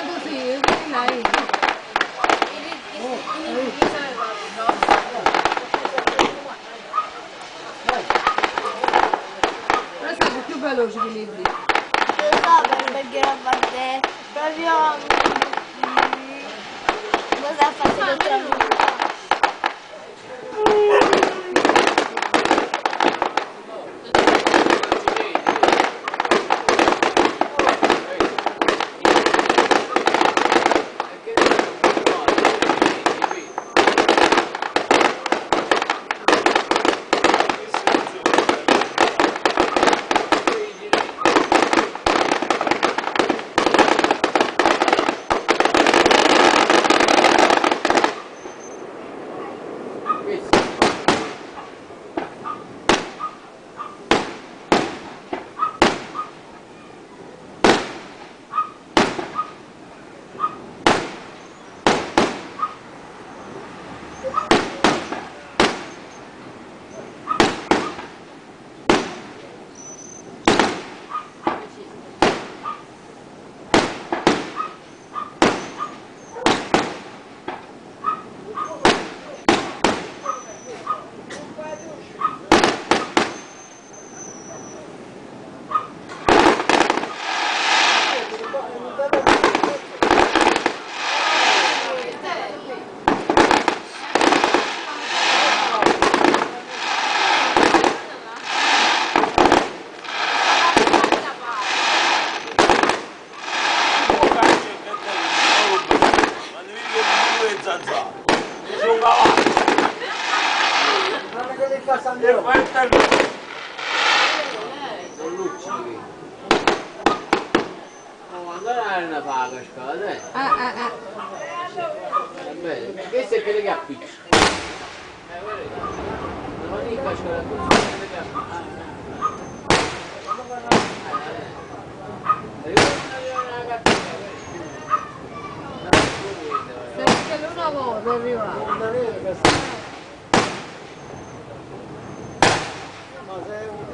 così, vedi lei. Questo è più veloce di libri. Lo so perché a parte proprio cosa ha fatto il dottor? Una paga scala, va bene, questo è quello che appiccia. Non dica scala, questo è quello che appiccia. Perché l'una volta è arrivato. Ma sei un